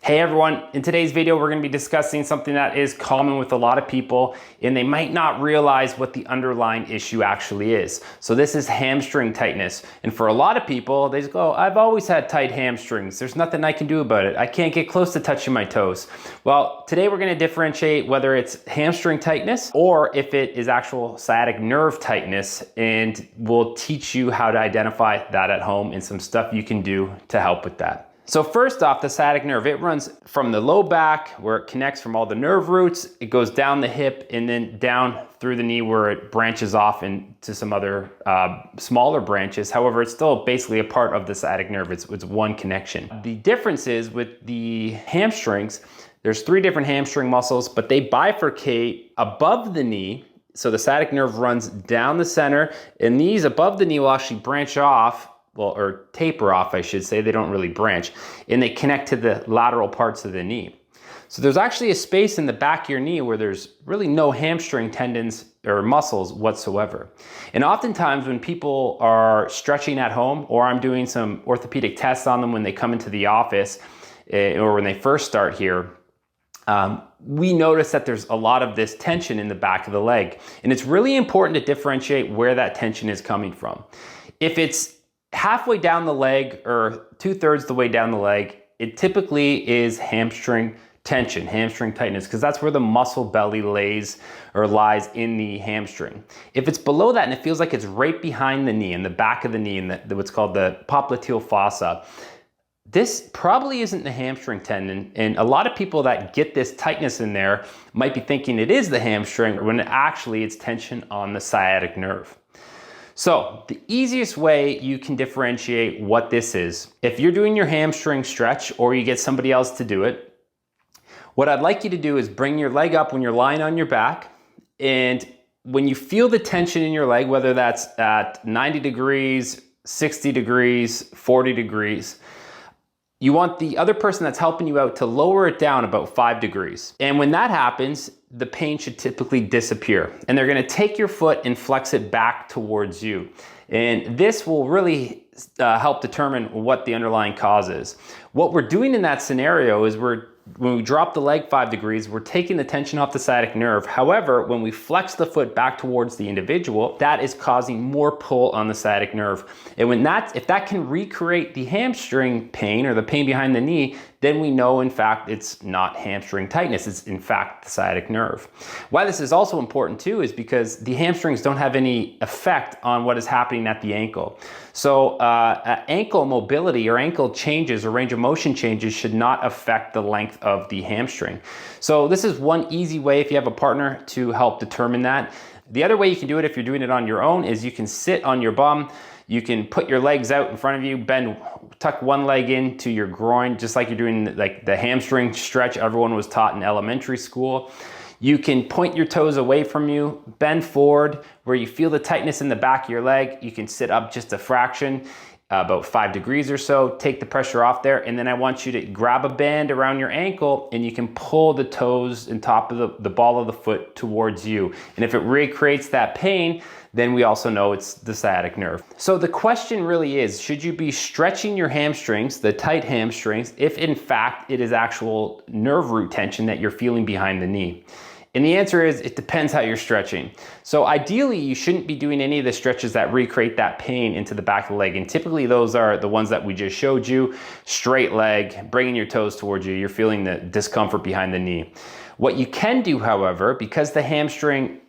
Hey everyone, in today's video we're going to be discussing something that is common with a lot of people and they might not realize what the underlying issue actually is. So this is hamstring tightness, and for a lot of people they just go, I've always had tight hamstrings, there's nothing I can do about it, I can't get close to touching my toes. Well, today we're going to differentiate whether it's hamstring tightness or if it is actual sciatic nerve tightness, and we'll teach you how to identify that at home and some stuff you can do to help with that. So first off, the sciatic nerve, it runs from the low back where it connects from all the nerve roots, it goes down the hip and then down through the knee where it branches off into some other smaller branches. However, it's still basically a part of the sciatic nerve, it's one connection. The difference is with the hamstrings, there's 3 different hamstring muscles, but they bifurcate above the knee. So the sciatic nerve runs down the center, and these above the knee will actually branch off, or taper off, I should say. They don't really branch, and they connect to the lateral parts of the knee. So there's actually a space in the back of your knee where there's really no hamstring tendons or muscles whatsoever. And oftentimes when people are stretching at home, or I'm doing some orthopedic tests on them when they come into the office, or when they first start here, we notice that there's a lot of this tension in the back of the leg. And it's really important to differentiate where that tension is coming from. If it's halfway down the leg or 2/3 the way down the leg, it typically is hamstring tension, hamstring tightness, because that's where the muscle belly lies in the hamstring. If it's below that and it feels like it's right behind the knee, in the back of the knee, in what's called the popliteal fossa, this probably isn't the hamstring tendon, and a lot of people that get this tightness in there might be thinking it is the hamstring when actually it's tension on the sciatic nerve. So the easiest way you can differentiate what this is, if you're doing your hamstring stretch or you get somebody else to do it, what I'd like you to do is bring your leg up when you're lying on your back, and when you feel the tension in your leg, whether that's at 90 degrees, 60 degrees, 40 degrees, you want the other person that's helping you out to lower it down about 5 degrees. And when that happens, the pain should typically disappear. And they're gonna take your foot and flex it back towards you. And this will really help determine what the underlying cause is. What we're doing in that scenario is when we drop the leg 5 degrees, we're taking the tension off the sciatic nerve. However, when we flex the foot back towards the individual, that is causing more pull on the sciatic nerve. And if that can recreate the hamstring pain or the pain behind the knee, then we know in fact it's not hamstring tightness, it's in fact the sciatic nerve. Why this is also important too is because the hamstrings don't have any effect on what is happening at the ankle. So ankle mobility or ankle changes or range of motion changes should not affect the length of the hamstring. So this is one easy way if you have a partner to help determine that. The other way you can do it if you're doing it on your own is you can sit on your bum, you can put your legs out in front of you, tuck one leg into your groin, just like you're doing like the hamstring stretch everyone was taught in elementary school. You can point your toes away from you, bend forward where you feel the tightness in the back of your leg. You can sit up just a fraction, about 5 degrees or so, take the pressure off there, and then I want you to grab a band around your ankle and you can pull the toes and top of the ball of the foot towards you. And if it recreates that pain, then we also know it's the sciatic nerve. So the question really is, should you be stretching your hamstrings, the tight hamstrings, if in fact it is actual nerve root tension that you're feeling behind the knee? And the answer is, it depends how you're stretching. So ideally, you shouldn't be doing any of the stretches that recreate that pain into the back of the leg. And typically those are the ones that we just showed you. Straight leg, bringing your toes towards you, you're feeling the discomfort behind the knee. What you can do, however, because the hamstring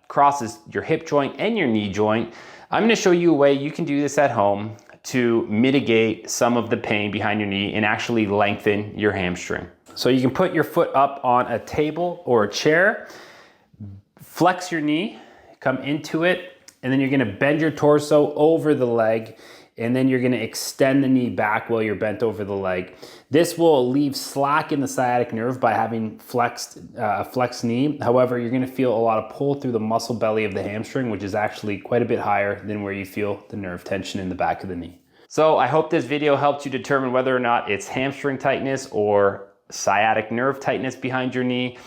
crosses your hip joint and your knee joint, I'm gonna show you a way you can do this at home to mitigate some of the pain behind your knee and actually lengthen your hamstring. So you can put your foot up on a table or a chair, flex your knee, come into it, and then you're gonna bend your torso over the leg, and then you're gonna extend the knee back while you're bent over the leg. This will leave slack in the sciatic nerve by having flexed knee. However, you're gonna feel a lot of pull through the muscle belly of the hamstring, which is actually quite a bit higher than where you feel the nerve tension in the back of the knee. So I hope this video helped you determine whether or not it's hamstring tightness or sciatic nerve tightness behind your knee.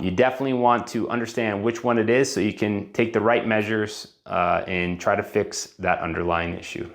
You definitely want to understand which one it is so you can take the right measures and try to fix that underlying issue.